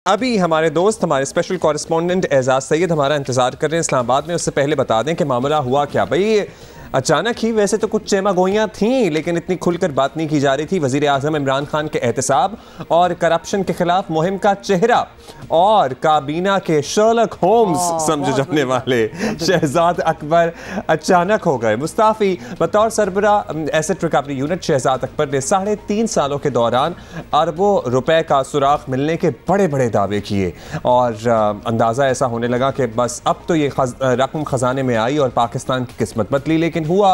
अभी हमारे दोस्त, हमारे स्पेशल कॉरेस्पॉन्डेंट एजाज सैयद हमारा इंतजार कर रहे हैं इस्लामाबाद में। उससे पहले बता दें कि मामला हुआ क्या भाई। अचानक ही, वैसे तो कुछ चेमागोइयाँ थीं लेकिन इतनी खुलकर बात नहीं की जा रही थी। वज़ीर आज़म इमरान खान के एहतसाब और करप्शन के खिलाफ मुहिम का चेहरा और काबीना के शर्लक होम्स समझे जाने वाले शहजाद अकबर अचानक हो गए मुस्ताफ़ी। बतौर सरबरा asset recovery unit Shahzad Akbar ने 3.5 सालों के दौरान अरबों रुपए का सुराख मिलने के बड़े बड़े दावे किए और अंदाज़ा ऐसा होने लगा कि बस अब तो ये रकम खजाने में आई और पाकिस्तान की किस्मत बदली। लेकिन हुआ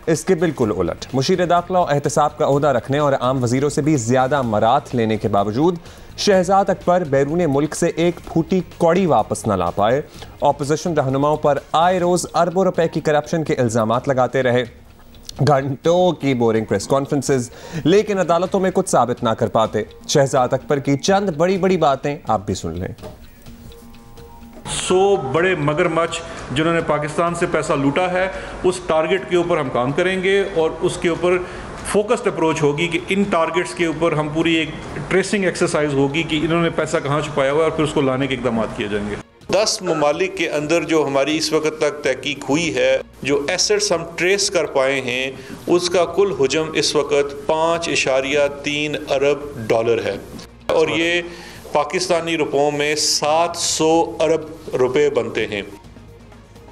इसके बिल्कुल उलट। मुशीर दाखिला और एहतसाब का ओहदा रखने और आम वजीरों से भी ज्यादा मरात लेने के बावजूद शहजाद अकबर बैरून मुल्क से एक फूटी कौड़ी वापस न ला पाए। ऑपोजिशन रहनुमाओं पर आए रोज अरबों रुपए की करप्शन के इल्जामात लगाते रहे, घंटों की बोरिंग प्रेस कॉन्फ्रेंसेस, लेकिन अदालतों में कुछ साबित ना कर पाते। शहजाद अकबर की चंद बड़ी बड़ी बातें आप भी सुन लें। 100 बड़े मगरमच्छ जिन्होंने पाकिस्तान से पैसा लूटा है, उस टारगेट के ऊपर हम काम करेंगे और उसके ऊपर फोकस्ड अप्रोच होगी कि इन टारगेट्स के ऊपर हम पूरी एक ट्रेसिंग एक्सरसाइज होगी कि इन्होंने पैसा कहाँ छुपाया हुआ है और फिर उसको लाने के इकदाम किए जाएंगे। 10 ममालिक के अंदर जो हमारी इस वक्त तक तहकीक हुई है, जो एसेट्स हम ट्रेस कर पाए हैं, उसका कुल हुजम इस वक्त 5.3 अरब डॉलर है और ये पाकिस्तानी रुपयों में 700 अरब रुपए बनते हैं।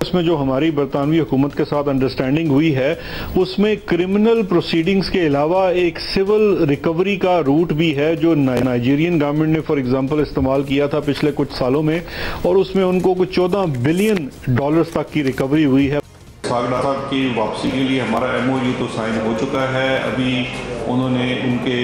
इसमें जो हमारी बरतानवी हुकूमत के साथ अंडरस्टैंडिंग हुई है उसमें क्रिमिनल प्रोसीडिंग्स के अलावा एक सिविल रिकवरी का रूट भी है जो नाइजीरियन गवर्नमेंट ने फॉर एग्जांपल इस्तेमाल किया था पिछले कुछ सालों में, और उसमें उनको कुछ 14 बिलियन डॉलर्स तक की रिकवरी हुई है। सागरा साहब की वापसी के लिए हमारा MOU तो साइन हो चुका है। अभी उन्होंने उनके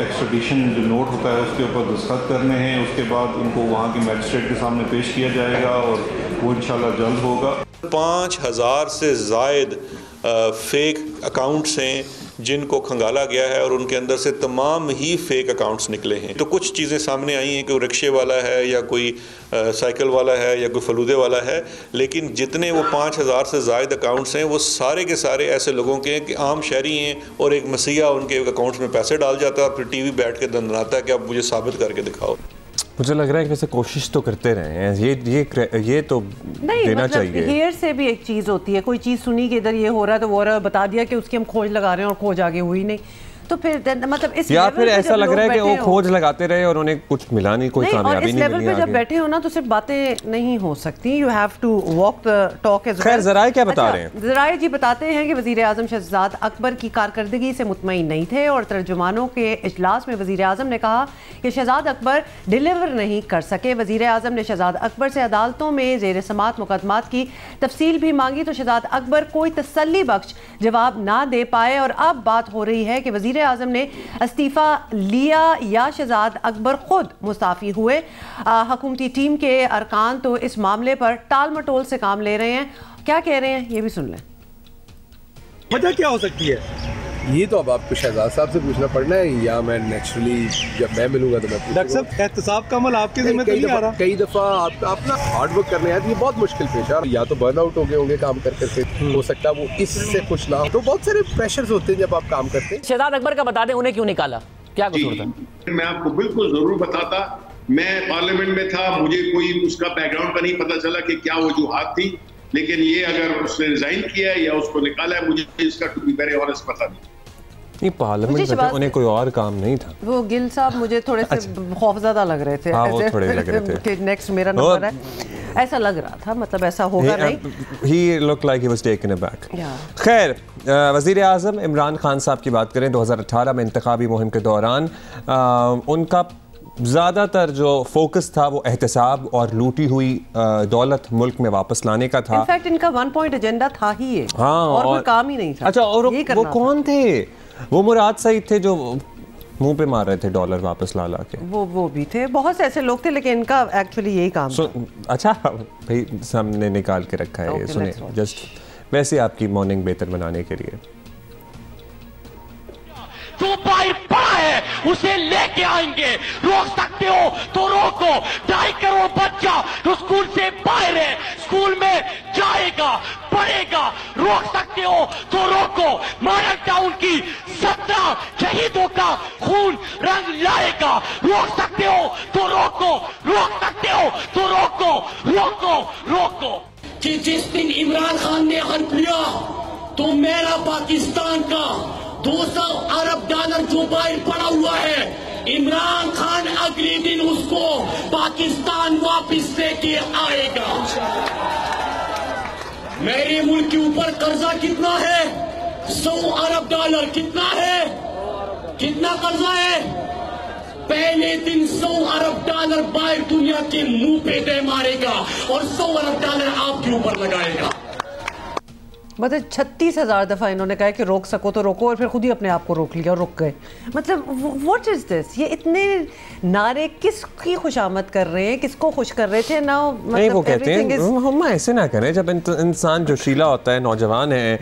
एक्स्ट्रैडिशन जो नोट होता है उसके ऊपर दस्तखत करने हैं, उसके बाद उनको वहाँ के मैजिस्ट्रेट के सामने पेश किया जाएगा और वो इंशाल्लाह जल्द होगा। 5000 से ज़ायद फेक अकाउंट्स हैं जिनको खंगाला गया है और उनके अंदर से तमाम ही फेक अकाउंट्स निकले हैं। तो कुछ चीज़ें सामने आई हैं, कोई रिक्शे वाला है या कोई साइकिल वाला है या कोई फलूदे वाला है, लेकिन जितने वो 5000 से ज़ायद अकाउंट्स हैं वो सारे के सारे ऐसे लोगों के हैं कि आम शहरी हैं और एक मसीहा उनके अकाउंट्स में पैसे डाल जाता है और फिर TV बैठ के दंदनाता है कि अब मुझे साबित करके दिखाओ। मुझे लग रहा है कि वैसे कोशिश तो करते रहे हैं, ये तो नहीं, देना मतलब चाहिए। हेयर से भी एक चीज़ होती है, कोई चीज़ सुनी कि इधर ये हो रहा है तो वो बता दिया कि उसकी हम खोज लगा रहे हैं और खोज आगे हुई नहीं, तो फिर मतलब इस या फिर ऐसा लग रहा है कि वो खोज लगाते रहे और उन्हें कुछ मिला नहीं, कोई कामयाबी नहीं मिली। इस लेवल पे जब बैठे हो ना तो सिर्फ बातें नहीं हो सकती, you have to walk the talk as well. खैर ज़राए क्या बता रहे हैं? ज़राए जी बताते हैं कि वज़ीर आज़म शहजाद अकबर की कारकर्दगी से मुतमईन नहीं थे और तर्जुमानों के इजलास में वज़ीर आज़म ने कहा कि शहजाद अकबर डिलीवर नहीं कर सके। वज़ीर आज़म ने शहजाद अकबर से अदालतों में ज़ेर समात मुकदमात की तफसील भी मांगी तो शहजाद अकबर कोई तसल्ली बख्श जवाब ना दे पाए और अब बात हो रही है कि वज़ीर आज़म ने इस्तीफा लिया या शहजाद अकबर खुद मुस्ताफी हुए। हुकूमती टीम के अरकान तो इस मामले पर टाल मटोल से काम ले रहे हैं, क्या कह रहे हैं ये भी सुन लें। वजह क्या हो सकती है? ये तो अब आपको शहजाद साहब से पूछना पड़ना है या मैं नेचुरली जब मैं मिलूंगा तो मैं डॉक्टर साहब एहतसाब का अमल आपके ज़िम्मे तो नहीं आ रहा? कई दफ़ा आप ना हार्ड वर्क करने आए, ये बहुत मुश्किल पेश है, या तो बर्न आउट हो गए होंगे काम करके, हो सकता है वो इससे खुश ना हो, तो बहुत सारे प्रेशर्स होते हैं जब आप काम करते हैं। शहजाद अकबर का बता दें, उन्हें क्यों निकाला, क्या कसूर था? मैं आपको बिल्कुल जरूर बताता। मैं पार्लियामेंट में था, मुझे कोई उसका बैकग्राउंड का नहीं पता चला कि क्या वजूहात थी, लेकिन ये अगर उसने रिजाइन किया है या उसको निकाला है, मुझे इसका टू बी वेरी ऑनेस्ट पता नहीं। पार्लियामेंट में उन्हें कोई और काम नहीं था। वो गिल साहब मुझे थोड़े से खौफज़दा लग रहे थे। हाँ, वो थोड़े लग रहे थे कि नेक्स्ट मेरा नंबर है, ऐसा लग रहा था, मतलब ऐसा होगा नहीं। He looked like he was taken aback. खैर, वज़ीर आज़म इमरान खान साहब की बात करें, 2018 में इंतखाबी मुहिम के दौरान उनका ज़्यादातर जो फोकस था वो एहतसाब और लूटी हुई दौलत मुल्क में वापस लाने का था। इनफैक्ट इनका 1 पॉइंट एजेंडा था ही ये, हाँ, और कोई काम ही नहीं था। अच्छा, और वो कौन थे? वो मुराद सईद थे जो मुंह पे मार रहे थे डॉलर वापस ला के। वो भी थे, बहुत से ऐसे लोग थे, लेकिन इनका एक्चुअली यही काम था। अच्छा भाई, सामने निकाल के रखा है, ये सुने जस्ट वैसे आपकी मॉर्निंग बेहतर बनाने के लिए। जो भाई पड़ा है उसे लेके आएंगे, रोक सकते हो तो रोको। 2.5 करोड़ बच्चा जो स्कूल से बाहर है, स्कूल में जाएगा। बढ़ेगा। रोक सकते हो तो रोको। मॉडल टाउन की 17 शहीदों का खून रंग लाएगा। रोक सकते हो तो रोको, रोक सकते हो तो रोको, रोको, रोको। कि जिस दिन इमरान खान ने हल किया तो मेरा पाकिस्तान का 200 अरब डॉलर जो बाहर पड़ा हुआ है, इमरान खान अगले दिन उसको पाकिस्तान वापस लेके आएगा। मेरे मुल्क के ऊपर कर्जा कितना है? 100 अरब डॉलर। कितना है? कितना कर्जा है? पहले दिन 100 अरब डॉलर बाहर दुनिया के मुंह पे दे मारेगा और 100 अरब डॉलर आपके ऊपर लगाएगा। मतलब 36,000 दफ़ा इन्होंने कहा कि रोक सको तो रोको और फिर खुद ही अपने आप को रोक लिया और रुक गए। मतलब व्हाट इज दिस? ये इतने नारे किसकी खुशामद कर रहे हैं, किसको खुश कर रहे थे ना? मतलब नहीं, वो कहते हैं हम ऐसे ना करें। जब इंसान जोशीला होता है, नौजवान है,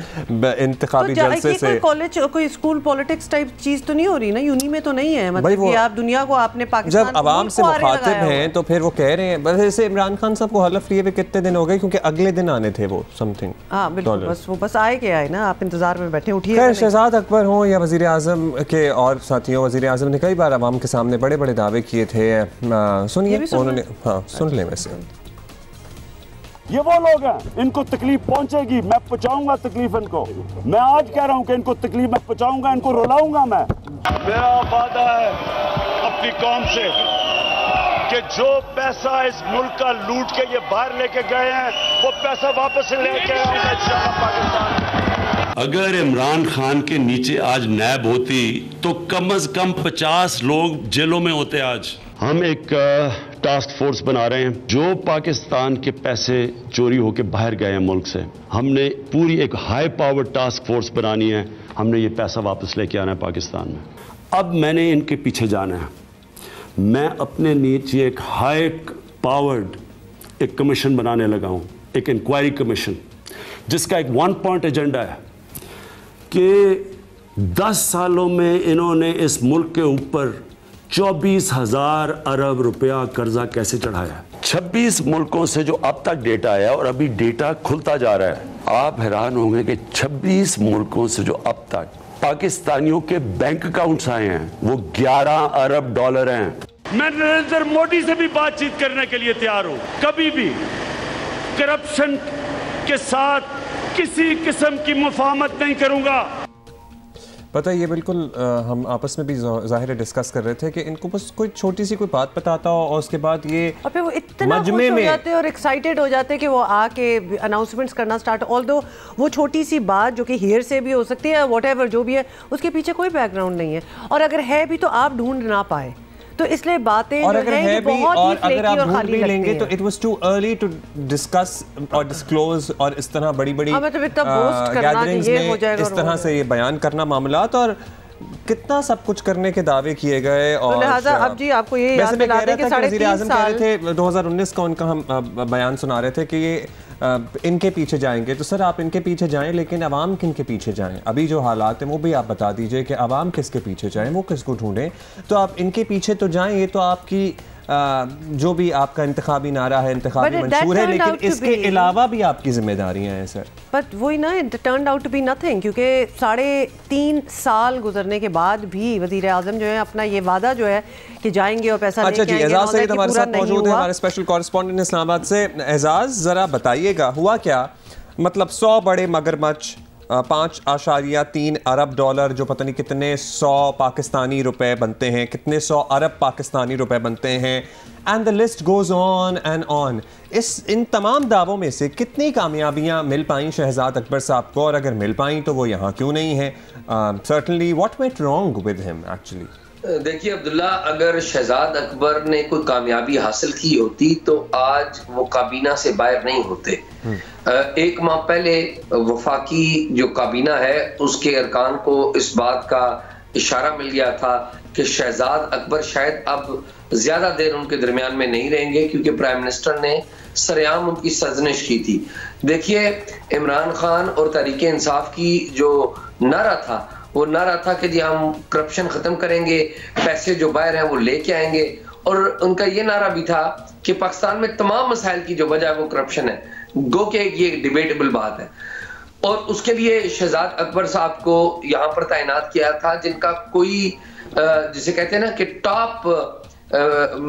इंतखाबी जलसे से कोई कॉलेज कोई स्कूल पॉलिटिक्स टाइप चीज तो नहीं हो रही ना, यूनी में तो नहीं है। मतलब कि आप दुनिया को आपने पाकिस्तान जब आवाम से मुखातिब हैं तो फिर वो कह रहे हैं। वैसे इमरान खान साहब को हलफ लिए हुए कितने दिन हो गए? क्योंकि अगले दिन आने थे वो समथिंग। हाँ बिल्कुल, वो बस आए के आए ना, आप इंतजार में बैठे। उठिए। खैर, शहजाद अकबर हों या वज़ीर आज़म के और साथियों, वज़ीर आज़म ने कई बार आवाम के सामने बड़े बड़े दावे किए थे। सुनिए उन्होंने। हाँ सुन लें। वैसे ये वो लोग हैं, इनको तकलीफ पहुंचेगी, मैं पहुंचाऊंगा तकलीफ इनको। मैं आज कह रहा हूं कि इनको तकलीफ मैं पहुंचाऊंगा, इनको रुलाऊंगा मैं। मेरा वादा है अपनी कौम से कि जो पैसा इस मुल्क का लूट के ये बाहर लेके गए हैं वो पैसा वापस लेके आऊंगा इंशाअल्लाह पाकिस्तान। अगर इमरान खान के नीचे आज नैब होती तो कम से कम 50 लोग जेलों में होते आज। हम एक टास्क फोर्स बना रहे हैं जो पाकिस्तान के पैसे चोरी होकर बाहर गए हैं मुल्क से। हमने पूरी एक हाई पावर टास्क फोर्स बनानी है। हमने ये पैसा वापस लेके आना है पाकिस्तान में। अब मैंने इनके पीछे जाना है। मैं अपने नीचे एक हाई पावर्ड एक कमीशन बनाने लगा हूं, एक इंक्वायरी कमीशन, जिसका एक 1 पॉइंट एजेंडा है कि 10 सालों में इन्होंने इस मुल्क के ऊपर 24,000 अरब रुपया कर्जा कैसे चढ़ाया। 26 मुल्कों से जो अब तक डेटा आया और अभी डेटा खुलता जा रहा है, आप हैरान होंगे कि 26 मुल्कों से जो अब तक पाकिस्तानियों के बैंक अकाउंट्स आए हैं वो 11 अरब डॉलर हैं। मैं नरेंद्र मोदी से भी बातचीत करने के लिए तैयार हूं। कभी भी करप्शन के साथ किसी किस्म की मुफाहमत नहीं करूंगा। पता है, ये बिल्कुल हम आपस में भी ज़ाहिर डिस्कस कर रहे थे कि इनको बस कोई छोटी सी कोई बात बताता हो और उसके बाद ये और फिर वो इतना खुश हो जाते हैं और एक्साइटेड हो जाते हैं कि वो आके अनाउंसमेंट्स करना स्टार्ट। ऑल्दो वो छोटी सी बात जो कि हेयर से भी हो सकती है, व्हाटएवर जो भी है, उसके पीछे कोई बैकग्राउंड नहीं है, और अगर है भी तो आप ढूंढ ना पाए। तो इसलिए बातें और अगर है भी और अगर आप ढूंढ भी लेंगे तो it was too early to discuss और डिस्क्लोज और इस तरह बड़ी-बड़ी गैदरिंग्स में इस तरह से ये बयान करना मामलात और कितना सब कुछ करने के दावे किए गए। और लिहाजा अब जी आपको ये याद दिला दें कि 3.5 साल कह रहे थे 2019 का उनका हम बयान सुना रहे थे कि ये इनके पीछे जाएंगे। तो सर आप इनके पीछे जाएं, लेकिन अवाम किन के पीछे जाएं? अभी जो हालात हैं वो भी आप बता दीजिए कि अवाम किसके पीछे जाएं, वो किसको ढूंढें। तो आप इनके पीछे तो जाएं, ये तो आपकी जो भी आपका इंतखाबी नारा है, इंतखाबी मंशूर है, लेकिन इसके अलावा भी आपकी जिम्मेदारियां हैं सर। बट वही ना, it turned out to be nothing, क्योंकि 3.5 साल गुजरने के बाद भी वजीर आजम जो है अपना ये वादा जो है कि जाएंगे और पैसा लेके आएंगे। एजाज सईद हमारे साथ मौजूद है, हमारे स्पेशल कॉरेस्पॉन्डेंट इस्लामाबाद से। एजाज जरा बताइएगा हुआ क्या? मतलब 100 बड़े मगरमच्छ, 5.3 अरब डॉलर, जो पता नहीं कितने 100 पाकिस्तानी रुपए बनते हैं, कितने 100 अरब पाकिस्तानी रुपए बनते हैं, and the list goes on and on. इन तमाम दावों में से कितनी कामयाबियां मिल पाई शहजाद अकबर साहब को, और अगर मिल पाई तो वो यहाँ क्यों नहीं है? Certainly what went wrong with him actually? देखिए अब्दुल्ला, अगर शहजाद अकबर ने कोई कामयाबी हासिल की होती तो आज वो काबीना से बाहर नहीं होते। 1 माह पहले वफाकी जो काबीना है उसके अरकान को इस बात का इशारा मिल गया था कि शहजाद अकबर शायद अब ज्यादा देर उनके दरमियान में नहीं रहेंगे, क्योंकि प्राइम मिनिस्टर ने सरेआम उनकी सरजनिश की थी। देखिए, इमरान खान और तहरीक इंसाफ की जो नारा था वो नारा था कि जी हम करप्शन खत्म करेंगे, पैसे जो बाहर हैं वो लेके आएंगे, और उनका ये नारा भी था कि पाकिस्तान में तमाम मसाइल की जो वजह है वो करप्शन है। गो के ये डिबेटेबल बात है। और उसके लिए शहजाद अकबर साहब को यहाँ पर तैनात किया था, जिनका कोई जिसे कहते हैं ना कि टॉप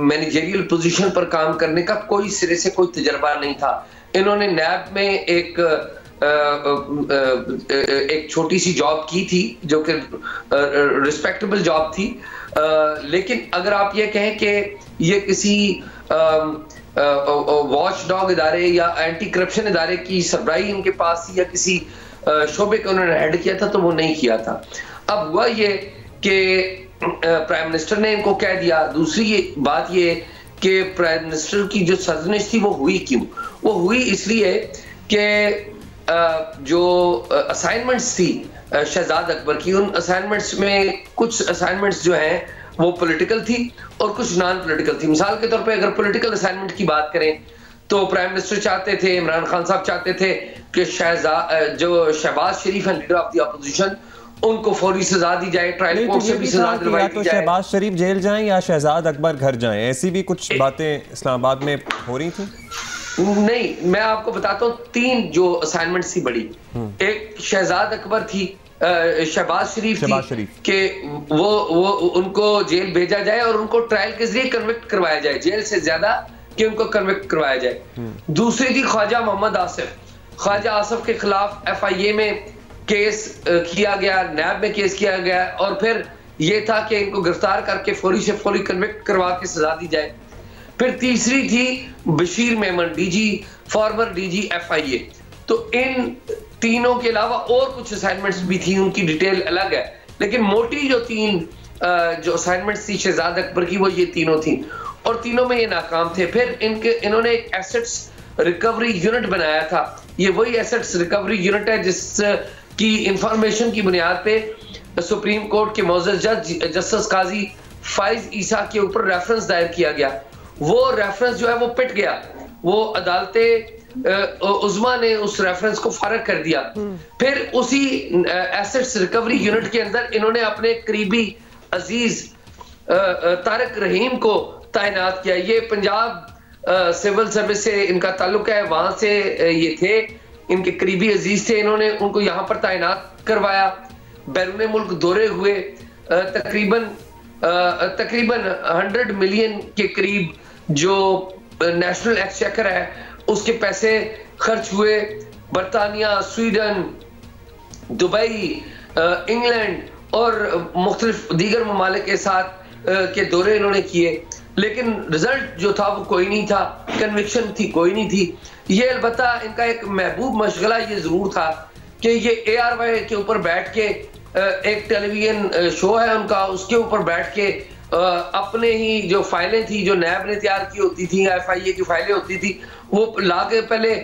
मैनेजरियल पोजीशन पर काम करने का कोई सिरे से कोई तजर्बा नहीं था। इन्होंने नैब में एक छोटी सी जॉब की थी जो कि रिस्पेक्टेबल जॉब थी, लेकिन अगर आप ये कहें कि ये किसी वॉच डॉग इदारे या एंटी करप्शन इदारे की सरबराही उनके पास थी या किसी शोबे को उन्होंने हेड किया था, तो वो नहीं किया था। अब हुआ ये कि प्राइम मिनिस्टर ने इनको कह दिया। दूसरी बात ये कि प्राइम मिनिस्टर की जो सरजनिश थी वो हुई क्यों? वो हुई इसलिए कि जो असाइनमेंट्स थी शहजाद अकबर की, उन असाइनमेंट्स में कुछ असाइनमेंट्स जो हैं वो पॉलिटिकल थी और कुछ नॉन पॉलिटिकल थी। मिसाल के तौर पे अगर पॉलिटिकल असाइनमेंट की बात करें तो प्राइम मिनिस्टर चाहते थे, इमरान खान साहब चाहते थे कि जो शहबाज शरीफ है लीडर ऑफ द अपोजिशन, उनको फौरी सजा दी जाए, ट्रायल कोर्ट से भी सजा दिलवाई जाए। शहबाज शरीफ जेल जाएं या शहजाद अकबर घर जाएं, ऐसी भी कुछ बातें इस्लामाबाद में हो रही थी? नहीं, मैं आपको बताता हूँ 3 जो असाइनमेंट्स थी बड़ी। एक शहजाद अकबर थी, शहबाज शरीफ कि वो उनको जेल भेजा जाए और उनको ट्रायल के जरिए कन्विक्ट करवाया जाए, जेल से ज्यादा कि उनको कन्विक्ट करवाया जाए। दूसरी थी ख्वाजा मोहम्मद आसिफ। ख्वाजा आसिफ के खिलाफ FIA में केस किया गया, नैब में केस किया गया और फिर ये था कि इनको गिरफ्तार करके फौरी से फौरी कन्विक्ट करवा के सजा दी जाए। फिर तीसरी थी Bashir Memon, farmer DG FIA। तो इन तीनों के अलावा और कुछ असाइनमेंट्स भी थी, उनकी डिटेल अलग है, लेकिन मोटी जो 3 जो असाइनमेंट्स थी शहजाद अकबर की वो ये तीनों थी और तीनों में ये नाकाम थे। फिर इन्होंने एक एसेट्स रिकवरी यूनिट बनाया था। ये वही एसेट्स रिकवरी यूनिट है जिसकी इंफॉर्मेशन की बुनियाद पे सुप्रीम कोर्ट के मौजूद जज जस्टिस काजी फाइज ईसा के ऊपर रेफरेंस दायर किया गया। वो रेफरेंस जो है वो पिट गया, वो अदालते उज़्मा ने उस रेफरेंस को फारग कर दिया। फिर उसी एसेट्स रिकवरी यूनिट के अंदर इन्होंने अपने करीबी अजीज तारिक रहीम को तैनात किया। ये पंजाब सिविल सर्विस से इनका ताल्लुक है, वहां से ये थे, इनके करीबी अजीज थे, इन्होंने उनको यहाँ पर तैनात करवाया। बैरून मुल्क दौरे हुए, तकरीबन 100 मिलियन के करीब जो नेशनल एक्सचेकर है उसके पैसे खर्च हुए। बरतानिया, स्वीडन, दुबई, इंग्लैंड और मुख्तलिफ दीगर ममालिक के साथ के दौरे इन्होंने किए, लेकिन रिजल्ट जो था वो कोई नहीं था, कन्विक्शन थी कोई नहीं थी। ये अलबत्ता इनका एक महबूब मशगला ये जरूर था कि ये ARY के ऊपर बैठ के एक टेलीविजन शो है उनका, उसके ऊपर बैठ के अपने ही जो फाइलें थी जो नैब ने तैयार की होती थी, FIA की फाइलें होती थी, वो ला के पहले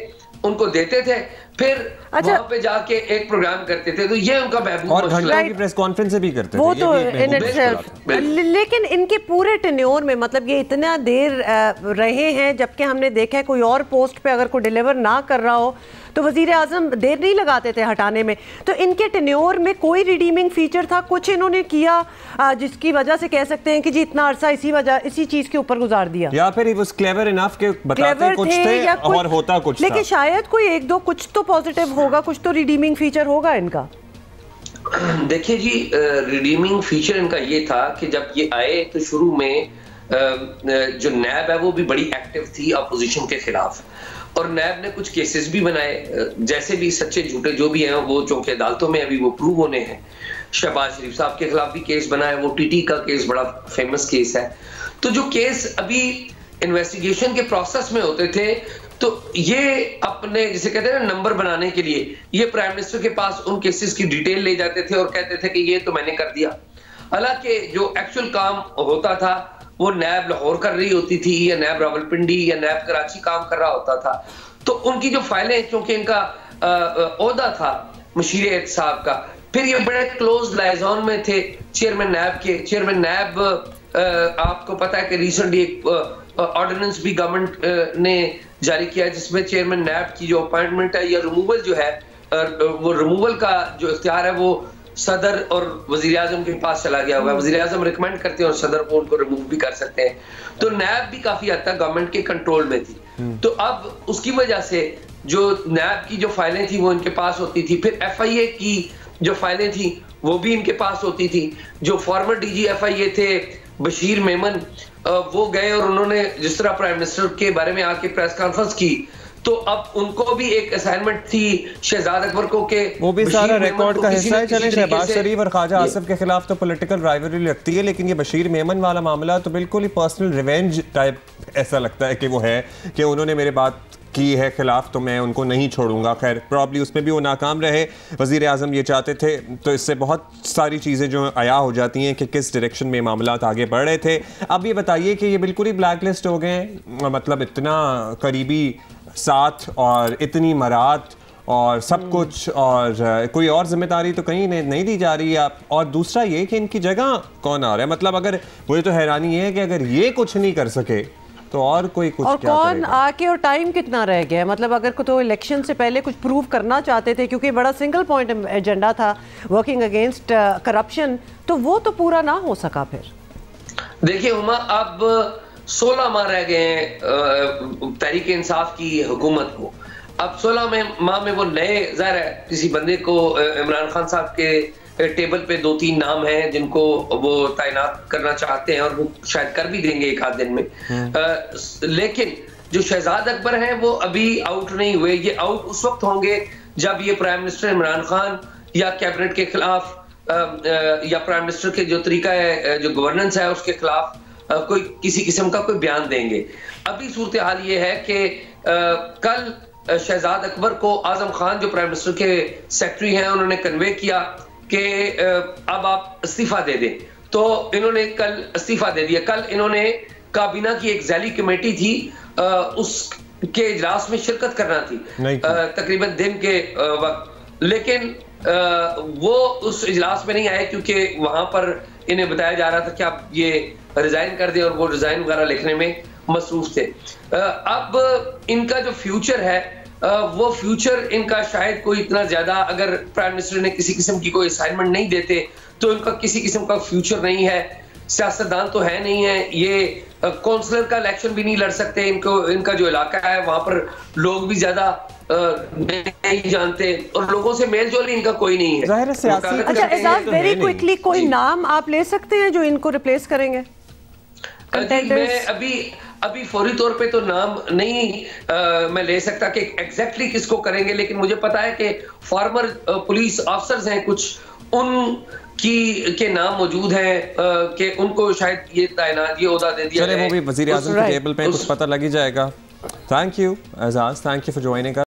उनको देते थे, फिर वहां पे जाके एक प्रोग्राम करते थे। तो ये उनका और घंटा की प्रेस कॉन्फ्रेंस भी करते वो थे। तो इन इटसेल्फ। लेकिन इनके पूरे टेन्योर में मतलब ये इतना देर रहे हैं, जबकि हमने देखा है कोई और पोस्ट पे अगर कोई डिलीवर ना कर रहा हो तो वजीर आजम देर नहीं लगाते थे हटाने में। तो इनके टेन्योर में कोई रिडीमिंग फीचर था, कुछ इन्होंने किया जिसकी वजह से कह सकते हैं कि जी इतना अरसा इसी चीज के ऊपर गुजार दिया, या फिर ही was clever enough के बताते कुछ थे और होता कुछ था। लेकिन शायद कोई 1-2 कुछ तो पॉजिटिव होगा, कुछ तो रिडीमिंग फीचर होगा इनका। देखिए जी, रिडीमिंग फीचर इनका ये था कि जब ये आए तो शुरू में जो नैब है वो भी बड़ी एक्टिव थी अपोजिशन के खिलाफ, और नैब ने कुछ केसेस भी बनाए, जैसे भी सच्चे झूठे जो भी हैं वो चूंकि अदालतों में अभी वो प्रूव होने हैं। शहबाज शरीफ साहब के खिलाफ भी केस बना है, वो TT का केस बड़ा फेमस केस है। तो जो केस अभी इन्वेस्टिगेशन के प्रोसेस में होते थे, तो ये अपने जिसे कहते हैं ना नंबर बनाने के लिए ये प्राइम मिनिस्टर के पास उन केसेस की डिटेल ले जाते थे और कहते थे कि ये तो मैंने कर दिया। हालांकि जो एक्चुअल काम होता था वो नैब लाहौर कर रही होती थी या नैब रावलपिंडी या नैब कराची काम कर रहा होता था। तो उनकी जो फाइलें, क्योंकि इनका ओहदा था मशीर एहतसाब का, फिर ये बड़े क्लोज लाइजॉन में थे चेयरमैन नैब के। चेयरमैन नैब आपको पता है कि रिसेंटली एक ऑर्डिनेंस भी गवर्नमेंट ने जारी किया जिसमें चेयरमैन नैब की जो अपॉइंटमेंट है या रिमूवल जो है, वो रिमूवल का जो इख्तियार है वो सदर और वजीर आजम के पास चला गया हुआ है। वजीर आजम रिकमेंड करते हैं और सदर को उनको रिमूव भी कर सकते हैं। तो नैब भी काफी हद तक गवर्नमेंट के कंट्रोल में थी। तो अब उसकी वजह से जो नैब की जो फाइलें थी वो इनके पास होती थी, फिर FIA की जो फाइलें थी वो भी इनके पास होती थी। जो फॉर्मर DG FIA थे बशीर मेमन, वो गए और उन्होंने जिस तरह प्राइम मिनिस्टर के बारे में आके प्रेस कॉन्फ्रेंस की, तो अब उनको भी एक असाइनमेंट थी शहजाद अकबर को के वो भी सारा रिकॉर्ड का हिस्सा है। चले शहबाज शरीफ और ख्वाजा आसिफ के खिलाफ तो पॉलिटिकल राइवलरी लगती है, लेकिन ये बशीर मेमन वाला मामला तो बिल्कुल ही पर्सनल रिवेंज टाइप ऐसा लगता है कि वो है कि उन्होंने मेरे बात की है खिलाफ तो मैं उनको नहीं छोड़ूंगा। खैर प्रॉब्ली उसमें भी वो नाकाम रहे। वज़ीर आज़म ये चाहते थे, तो इससे बहुत सारी चीज़ें जो आया हो जाती हैं कि किस डायरेक्शन में मामला आगे बढ़ रहे थे। अब ये बताइए कि ये बिल्कुल ही ब्लैक लिस्ट हो गए, मतलब इतना करीबी साथ और इतनी मरात और सब कुछ, और कोई और जिम्मेदारी तो कहीं नहीं दी जा रही है। और दूसरा ये कि इनकी जगह कौन आ रहा है, मतलब अगर मुझे तो हैरानी है कि अगर ये कुछ नहीं कर सके तो और कोई कुछ और क्या कौन करेगा? आके, और टाइम कितना रह गया है, मतलब अगर को तो इलेक्शन से पहले कुछ प्रूव करना चाहते थे, क्योंकि बड़ा सिंगल पॉइंट एजेंडा था वर्किंग अगेंस्ट करप्शन, तो वो तो पूरा ना हो सका। फिर देखिए हुमा, अब 16 माह रह गए हैं तहरीक इंसाफ की हुकूमत को। अब 16 माह में वो नए, ज़ाहिर है किसी बंदे को, इमरान खान साहब के टेबल पे 2-3 नाम हैं जिनको वो तैनात करना चाहते हैं और वो शायद कर भी देंगे एक आध दिन में। लेकिन जो शहजाद अकबर हैं वो अभी आउट नहीं हुए। ये आउट उस वक्त होंगे जब ये प्राइम मिनिस्टर इमरान खान या कैबिनेट के खिलाफ या प्राइम मिनिस्टर के जो तरीका है, जो गवर्नेंस है उसके खिलाफ कोई किसी किस्म का कोई बयान देंगे। अभी सूरत हाल ये है कि कल शहजाद अकबर को आजम खान जो प्राइम मिनिस्टर के सेक्रेटरी हैं उन्होंने कन्वे किया कि अब आप इस्तीफा दे दें, तो इन्होंने कल इस्तीफा दे दिया। कल इन्होंने काबीना की एक ज़ैली कमेटी थी, उसके इजलास में शिरकत करना थी तकरीबन दिन के वक्त, लेकिन वो उस इजलास में नहीं आए क्योंकि वहां पर इन्हें बताया जा रहा था कि आप ये रिजाइन कर दें, और वो रिजाइन वगैरह लिखने में मसरूफ थे। अब इनका जो फ्यूचर है वो फ्यूचर इनका शायद कोई इतना ज्यादा, अगर प्राइम मिनिस्टर ने किसी किस्म की कोई असाइनमेंट नहीं देते तो इनका किसी किस्म का फ्यूचर नहीं है। सियासतदान तो है नहीं है, ये काउंसलर का इलेक्शन भी नहीं लड़ सकते। इनका जो इलाका है वहां पर लोग भी ज्यादा नहीं जानते और लोगों से मेल जोल इनका कोई नहीं है। अच्छा एजाज, वेरी क्विकली कोई नाम आप ले सकते हैं जो इनको रिप्लेस करेंगे? मैं अभी फौरी तौर पे तो नाम नहीं मैं ले सकता कि एग्जैक्टली किसको करेंगे, लेकिन मुझे पता है कि फॉर्मर पुलिस ऑफिसर्स हैं कुछ, उनकी के नाम मौजूद हैं कि उनको शायद ये तैनात, ये ओहदा दे दिया जाए। वो भी वजीर आज़म के टेबल पे कुछ पता लग ही जाएगा। Thank you Ejaz, thank you for joining.